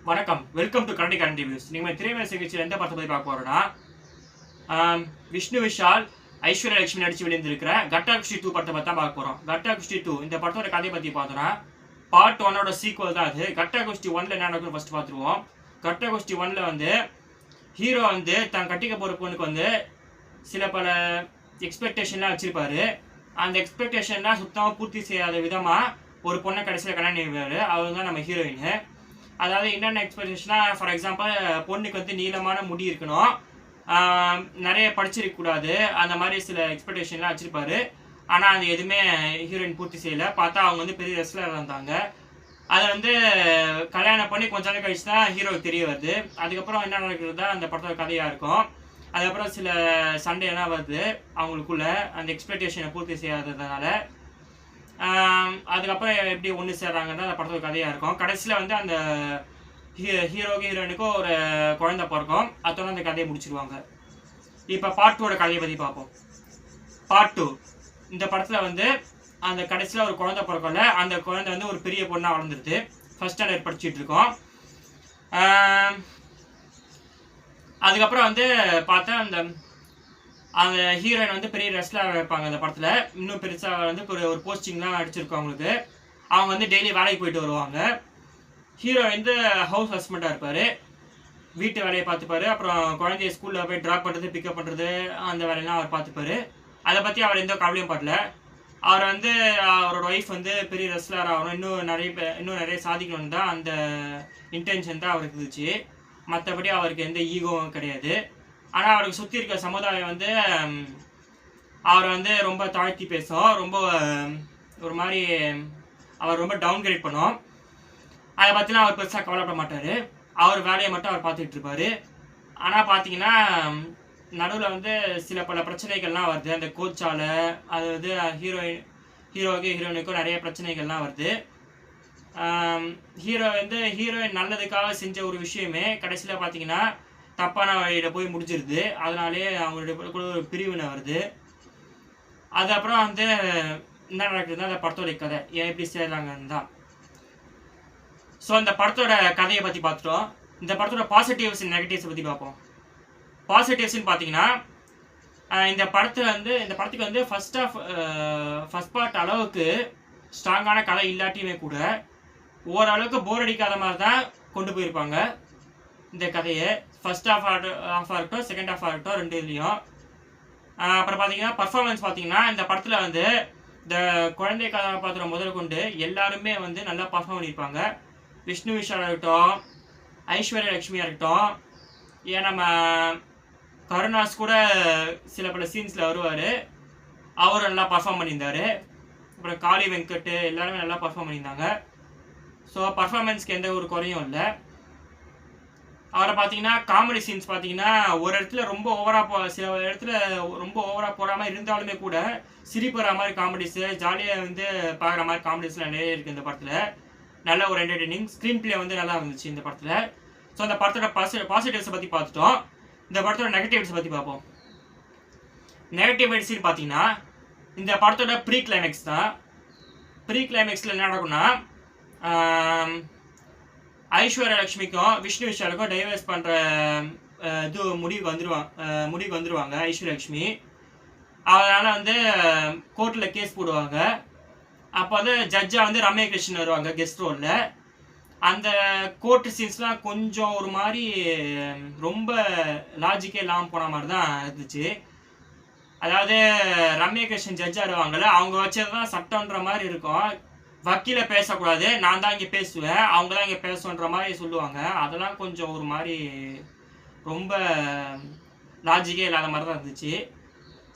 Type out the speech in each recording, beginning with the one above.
வணக்கம், welcome to கரண்டி current reviews. நீங்கள் திரைமறை சிகிச்சையில் எந்த படத்தை பற்றி பார்க்க போகிறோன்னா, விஷ்ணு விஷால், ஐஸ்வர்யா லட்சுமி நடித்து வெளியிருந்திருக்கிற கட்டா குஸ்தி 2 படத்தை பற்றி தான் பார்க்க போகிறோம். கட்டா குஸ்தி 2 இந்த படத்தோட கதையை பற்றி பார்த்தோன்னா, பார்ட் 1ஓட சீக்குவல் தான் அது. கட்டா குஸ்தி 1ல் என்ன நடக்குன்னு ஃபஸ்ட் பார்த்துருவோம். கட்டா குஸ்தி 1ல் வந்து ஹீரோ வந்து தான் கட்டிக்க போகிற பொண்ணுக்கு வந்து சில பல எக்ஸ்பெக்டேஷன்லாம் வச்சுருப்பாரு. அந்த எக்ஸ்பெக்டேஷன்லாம் சுத்தமாக பூர்த்தி செய்யாத விதமாக ஒரு பொண்ணை கடைசியில் கல்யாணம் பண்ணிடுவார். அவர் தான் நம்ம ஹீரோயின். அதாவது என்னென்ன எக்ஸ்பெக்டேஷனா, ஃபார் எக்ஸாம்பிள் பொண்ணுக்கு வந்து நீளமான முடி இருக்கணும், நிறைய படிச்சிருக்கக்கூடாது, அந்த மாதிரி சில எக்ஸ்பெக்டேஷன்லாம் வச்சுருப்பாரு. ஆனால் அது எதுவுமே ஹீரோயின் பூர்த்தி செய்யலை. பார்த்தா அவங்க வந்து பெரிய ரெஸ்லர் இருந்தாங்க. அதை வந்து கல்யாணம் பண்ணி கொஞ்ச நாள் கழிச்சு தான் ஹீரோவுக்கு தெரிய வருது. அதுக்கப்புறம் என்ன நடக்கிறது தான் அந்த படத்தோட கதையாக இருக்கும். அதுக்கப்புறம் சில சண்டையெல்லாம் வருது அவங்களுக்குள்ள, அந்த எக்ஸ்பெக்டேஷனை பூர்த்தி செய்யாததுனால. அதுக்கப்புறம் எப்படி ஒன்று சேர்றாங்கன்னா அந்த படத்தோட கதையாக இருக்கும். கடைசியில் வந்து அந்த ஹீரோக்கு ஹீரோயினுக்கும் ஒரு குழந்தை பிறக்கும். அதோட அந்த கதையை முடிச்சிருவாங்க. இப்போ பார்ட் 2ஓட கதையை பற்றி பார்ப்போம். பார்ட் 2 இந்த படத்தில் வந்து அந்த கடைசியில் ஒரு குழந்தை பிறக்கல. அந்த குழந்தை வந்து ஒரு பெரிய பொண்ணாக வளர்ந்துருது. ஃபர்ஸ்ட் ஸ்டாண்டர்ட் படிச்சுட்டு இருக்கோம். அதுக்கப்புறம் வந்து பார்த்தா அந்த ஹீரோயின் வந்து பெரிய ரெஸ்லராக இருப்பாங்க அந்த படத்தில். இன்னும் பெருசாக வந்து ஒரு போஸ்டிங்லாம் அடிச்சிருக்கோம் அவங்களுக்கு. அவங்க வந்து டெய்லி வேலைக்கு போயிட்டு வருவாங்க. ஹீரோ வந்து ஹவுஸ் ஹஸ்பண்டாக இருப்பார். வீட்டு வேலையை பார்த்துப்பாரு. அப்புறம் குழந்தைய ஸ்கூலில் போய் ட்ராப் பண்ணுறது, பிக்கப் பண்ணுறது, அந்த வேலையெல்லாம் அவர் பார்த்துப்பாரு. அதை பற்றி அவர் எந்த கவலையும் படல. அவர் வந்து அவரோட ஒய்ஃப் வந்து பெரிய ரெஸ்லர் ஆகணும், இன்னும் நிறைய சாதிக்கணும்னு தான் அந்த இன்டென்ஷன் தான் அவருக்கு இருந்துச்சு. மற்றபடி அவருக்கு எந்த ஈகோவும் கிடையாது. ஆனால் அவருக்கு சுற்றி இருக்க சமுதாயம் வந்து அவரை வந்து ரொம்ப தாழ்த்தி பேசும், ரொம்ப ஒரு மாதிரி அவர் ரொம்ப டவுன்கிரேட் பண்ணும். அதை பற்றிலாம் அவர் பெருசாக கவலைப்பட மாட்டார். அவர் வேலையை மட்டும் அவர் பார்த்துக்கிட்டு இருப்பார். ஆனால் பார்த்தீங்கன்னா நடுவில் வந்து சில பல பிரச்சனைகள்லாம் வருது. அந்த கோச்சால் அது வந்து ஹீரோயினுக்கும் நிறைய பிரச்சனைகள்லாம் வருது. ஹீரோயின் நல்லதுக்காக செஞ்ச ஒரு விஷயமே கடைசியில் பார்த்தீங்கன்னா தப்பான வழியில் போய் முடிஞ்சிருது. அதனாலே அவங்களுடைய ஒரு பிரிவினை வருது. அதுக்கப்புறம் வந்து என்ன நடக்குதுன்னா அந்த படத்தோடைய கதை ஏன் எப்படி சேர்றாங்கன்னு தான். ஸோ இந்த படத்தோட கதையை பற்றி பார்த்துட்டோம். இந்த படத்தோட பாசிட்டிவ்ஸ் அண்ட் நெகட்டிவ்ஸை பற்றி பார்ப்போம். பாசிட்டிவ்ஸ்ன்னு பார்த்தீங்கன்னா இந்த படத்துக்கு வந்து ஃபர்ஸ்ட் பார்ட் அளவுக்கு ஸ்ட்ராங்கான கதை இல்லாட்டியுமே கூட ஓரளவுக்கு போர் அடிக்காத மாதிரி தான் கொண்டு போயிருப்பாங்க இந்த கதையை. ஃபர்ஸ்ட் ஹாஃப் ஆகட்டும், செகண்ட் ஹாஃப் ஆகட்டும், ரெண்டு இதுலேயும். அப்புறம் பார்த்தீங்கன்னா பர்ஃபார்மன்ஸ் பார்த்தீங்கன்னா இந்த படத்தில் வந்து இந்த குழந்தை கதாபாத்திரம் முதல் கொண்டு எல்லாருமே வந்து நல்லா பர்ஃபார்ம் பண்ணியிருப்பாங்க. விஷ்ணு விஷால் இருக்கட்டும், ஐஸ்வர்யா லட்சுமியாக இருக்கட்டும், ஏன் நம்ம கருணாஸ் கூட சில பல சீன்ஸில் வருவார், அவரும் நல்லா பர்ஃபார்ம் பண்ணியிருந்தார். அப்புறம் காளி வெங்கட் எல்லாருமே நல்லா பர்ஃபார்ம் பண்ணியிருந்தாங்க. ஸோ பர்ஃபார்மன்ஸ்க்கு எந்த ஒரு குறையும் இல்லை. அவரை பார்த்தீங்கன்னா காமெடி சீன்ஸ் பார்த்தீங்கன்னா ஒரு இடத்துல ரொம்ப சில இடத்துல ரொம்ப ஓவராக போகாமல் இருந்தாலுமே கூட சிரிப்புற மாதிரி காமெடிஸு, ஜாலியாக வந்து பார்க்குற மாதிரி காமெடிஸ்லாம் நிறைய இருக்குது இந்த படத்தில். நல்ல ஒரு என்டர்டெய்னிங் ஸ்க்ரீன் பிளே வந்து நல்லா இருந்துச்சு இந்த படத்தில். ஸோ அந்த படத்தோட பாசிட்டிவ்ஸை பற்றி பார்த்துட்டோம். இந்த படத்தோட நெகட்டிவ்ஸை பற்றி பார்ப்போம். நெகட்டிவ்ஸின்னு பார்த்தீங்கன்னா இந்த படத்தோட ப்ரீ கிளைமேக்ஸ் தான். ப்ரீ கிளைமேக்ஸில் என்ன நடக்கும்னா ஐஸ்வர்யா லட்சுமிக்கும் விஷ்ணு விஷாலுக்கும் டைவர்ஸ் பண்ணுற முடிவுக்கு வந்துடுவாங்க ஐஸ்வர்யா லட்சுமி. அதனால் வந்து கோர்ட்டில் கேஸ் போடுவாங்க. அப்போ வந்து ஜட்ஜாக வந்து ரம்யா கிருஷ்ணன் வருவாங்க கெஸ்ட் ரோலில். அந்த கோர்ட் சீன்ஸ்லாம் கொஞ்சம் ஒரு மாதிரி ரொம்ப லாஜிக்கே இல்லாமல் போன மாதிரி தான் இருந்துச்சு. அதாவது ரம்யா கிருஷ்ணன் ஜட்ஜாக வருவாங்கள்ல, அவங்க வச்சது தான் சட்டம்ன்ற மாதிரி இருக்கும். வக்கீல பேசக்கூடாது, நான் தான் இங்கே பேசுவேன், அவங்க தான் இங்கே பேசுன்ற மாதிரி சொல்லுவாங்க. அதெல்லாம் கொஞ்சம் ஒரு மாதிரி ரொம்ப லாஜிக்கே இல்லாத மாதிரி தான் இருந்துச்சு.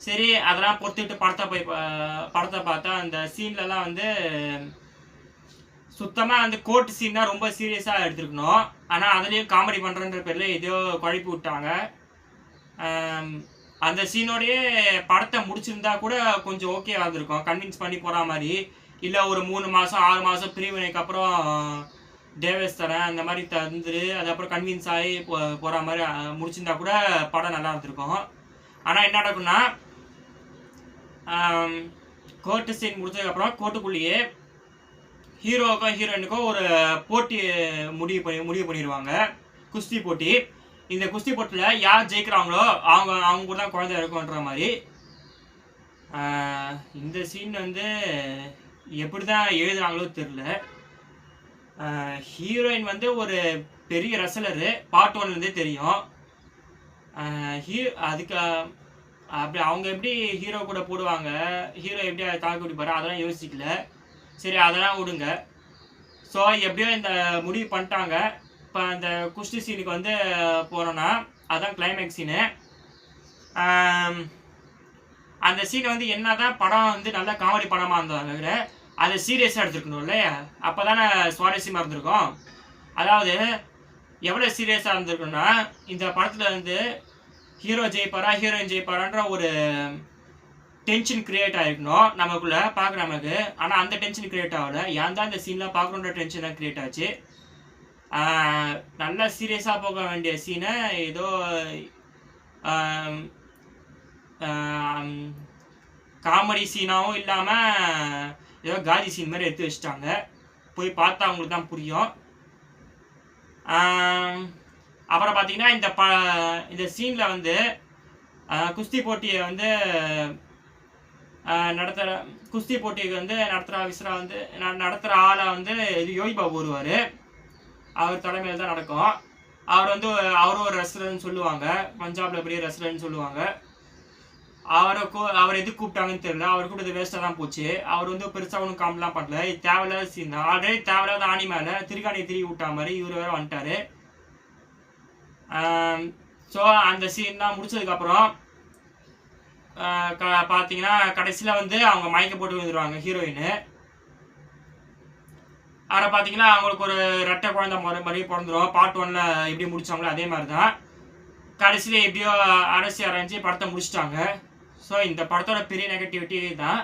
சரி, அதெல்லாம் பொறுத்துக்கிட்டு படத்தை பார்த்தா அந்த சீன்லலாம் வந்து சுத்தமாக அந்த கோர்ட் சீன் தான் ரொம்ப சீரியஸாக எடுத்துருக்கணும். ஆனால் அதுலேயும் காமெடி பண்ணுறன்ற பேரில் ஏதோ குழப்பி விட்டாங்க. அந்த சீனோடையே படத்தை முடிச்சிருந்தா கூட கொஞ்சம் ஓகே வந்திருக்கும், கன்வின்ஸ் பண்ணி போகிற மாதிரி. இல்லை ஒரு 3 மாதம் 6 மாதம் பிரிவினைக்கு அப்புறம் டேவஸ் தரேன் அந்த மாதிரி தந்துரு, அதுக்கப்புறம் கன்வின்ஸ் ஆகி போகிற மாதிரி முடிச்சிருந்தா கூட படம் நல்லா இருந்திருக்கும். ஆனால் என்ன நடக்கும்னா கோர்ட்டு சீன் முடிச்சதுக்கப்புறம் கோர்ட்டுக்குள்ளேயே ஹீரோவுக்கும் ஹீரோயினுக்கும் ஒரு போட்டி முடிவு பண்ணிடுவாங்க, குஸ்தி போட்டி. இந்த குஸ்தி போட்டியில் யார் ஜெயிக்கிறாங்களோ அவங்க கூட தான் குழந்தை இருக்குன்ற மாதிரி. இந்த சீன் வந்து எப்படி தான் எழுதுறாங்களோ தெரில. ஹீரோயின் வந்து ஒரு பெரிய ரெஸ்லரு, பார்ட் 1லேருந்தே தெரியும். அதுக்கு அப்படி அவங்க எப்படி ஹீரோ கூட போடுவாங்க, ஹீரோ எப்படி அதை தாக்கி பிடிப்பாரு, அதெல்லாம் யோசிக்கல. சரி அதெல்லாம் விடுங்க. ஸோ எப்படியோ இந்த முடிவு பண்ணிட்டாங்க. இப்போ அந்த குஸ்தி சீனுக்கு வந்து போனோன்னா அதுதான் கிளைமேக்ஸ் சீனு. அந்த சீன் வந்து என்ன தான் படம் வந்து நல்ல காமெடி படமாக இருந்தாங்க, அதை சீரியஸாக எடுத்துருக்கணும் இல்லையா, அப்போ தானே சுவாரஸ்யமாக இருந்திருக்கும். அதாவது எவ்வளோ சீரியஸாக இருந்திருக்குன்னா, இந்த படத்தில் வந்து ஹீரோ ஜெயிப்பாரா ஹீரோயின் ஜெயிப்பாரான்ற ஒரு டென்ஷன் கிரியேட் ஆகிருக்கணும் நமக்குள்ளே பார்க்குற நமக்கு. ஆனால் அந்த டென்ஷன் கிரியேட் ஆகலை. ஏன் தான் இந்த சீன்லாம் பார்க்கணுன்ற டென்ஷன் தான் கிரியேட் ஆச்சு. நல்லா சீரியஸாக போக வேண்டிய சீனை ஏதோ காமெடி சீனாகவும் இல்லாமல் ஏதோ காதி சீன் மாதிரி எடுத்து வச்சுட்டாங்க. போய் பார்த்தா அவங்களுக்கு தான் புரியும். அப்புறம் பார்த்தீங்கன்னா இந்த சீனில் வந்து குஸ்தி போட்டியை வந்து நடத்துகிற குஸ்தி போட்டிக்கு வந்து நடத்துகிற ஆஃபீஸராக வந்து நடத்துகிற ஆளை வந்து யோகி பாபு வருவார். அவர் தலைமையில் தான் நடக்கும். அவரும் ஒரு ரெஸ்லர்னு சொல்லுவாங்க, பஞ்சாபில் பெரிய ரெஸ்லர்னு சொல்லுவாங்க. அவர் எதுக்கு கூப்பிட்டாங்கன்னு தெரியல. அவர் கூட இது வேஸ்ட்டாக தான் போச்சு. அவர் வந்து பெருசாக ஒன்றும் காமெடிலாம் பண்ணல. இது தேவையில்லாத சீன் தான். ஆல்ரெடி தேவையில்லாத ஆணி மேலே திருக்காணி திரும்பி விட்டா மாதிரி இவர் வேறு வந்துட்டார். ஸோ அந்த சீன்லாம் முடிச்சதுக்கப்புறம் பார்த்தீங்கன்னா கடைசியில் வந்து அவங்க மயக்க போட்டு விழுந்துருவாங்க ஹீரோயின். அதை பார்த்தீங்கன்னா அவங்களுக்கு ஒரு ரெட்டை குழந்தை மறுபடியும் பிறந்துடும். பார்ட் 1ல் எப்படி முடித்தாங்களோ அதே மாதிரி தான் கடைசியில் எப்படியோ அரைஞ்சி படத்தை முடிச்சிட்டாங்க. ஸோ இந்த படத்தோட பெரிய நெகட்டிவிட்டி தான்.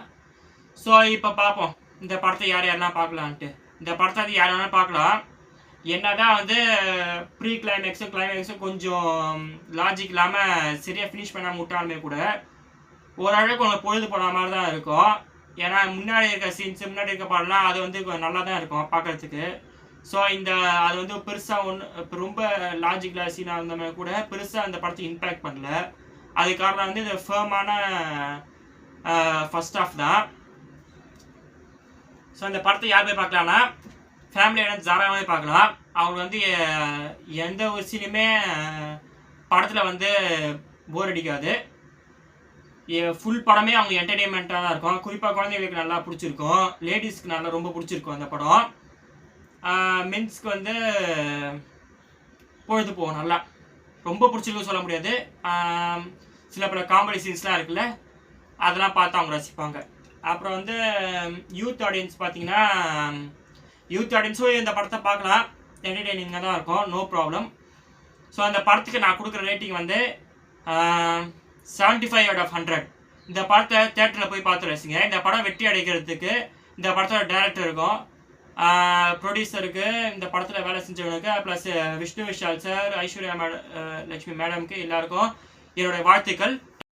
ஸோ இப்போ பார்ப்போம் இந்த படத்தை யாரெல்லாம் பார்க்கலான்ட்டு. இந்த படத்தை அது யார் வேணாலும் பார்க்கலாம். என்னதான் வந்து ப்ரீ கிளைமேக்ஸும் கொஞ்சம் லாஜிக் இல்லாமல் சரியாக ஃபினிஷ் பண்ணாமல் விட்டாலுமே கூட ஓரளவுக்கு உங்களுக்கு பொழுது போன மாதிரி தான் இருக்கும். ஏன்னா முன்னாடி இருக்க சீன்ஸு முன்னாடி இருக்க பாடலாம் அது வந்து நல்லா தான் இருக்கும் பார்க்குறதுக்கு. ஸோ அது வந்து பெருசாக இப்போ ரொம்ப லாஜிக்கலாக சீனாக இருந்த மாதிரி கூட பெருசாக அந்த படத்தை இம்பேக்ட் பண்ணல. அது காரணம் வந்து இந்த ஃபேமான ஃபர்ஸ்ட் ஆஃப் தான். ஸோ இந்த படத்தை யார் போய் பார்க்கலான்னா ஃபேமிலியோட தாராளமாக பார்க்கலாம். அவங்க வந்து எந்த ஒரு சீனுமே படத்தில் வந்து போர் அடிக்காது. ஃபுல் படமே அவங்க என்டர்டெயின்மெண்ட்டாக தான் இருக்கும். குறிப்பாக குழந்தைங்களுக்கு நல்லா பிடிச்சிருக்கும், லேடிஸ்க்கு ரொம்ப பிடிச்சிருக்கும் அந்த படம். மென்ஸ்க்கு வந்து பொழுது போகும் நல்லா. ரொம்ப பிடிச்சிருக்கும் சொல்ல முடியாது. சில பல காமெடி சீன்ஸ்லாம் இருக்குல்ல, அதெல்லாம் பார்த்து அவங்க ரசிப்பாங்க. அப்புறம் வந்து யூத் ஆடியன்ஸ் பார்த்தீங்கன்னா யூத் ஆடியன்ஸும் இந்த படத்தை பார்க்கலாம், என்டர்டெய்னிங்காக தான் இருக்கும், நோ ப்ராப்ளம். ஸோ அந்த படத்துக்கு நான் கொடுக்குற ரேட்டிங் வந்து 75 out of 100. இந்த படத்தை தேட்டரில் போய் பார்த்து ரசிங்க. இந்த படம் வெற்றி அடைக்கிறதுக்கு இந்த படத்தோட டைரக்டருக்கும் ப்ரொடியூசருக்கு இந்த படத்தில் வேலை செஞ்சவனுக்கு ப்ளஸ் விஷ்ணு விஷால் சார், ஐஸ்வர்யா லட்சுமி மேடமுக்கு எல்லாருக்கும் என்னுடைய வாழ்த்துக்கள்.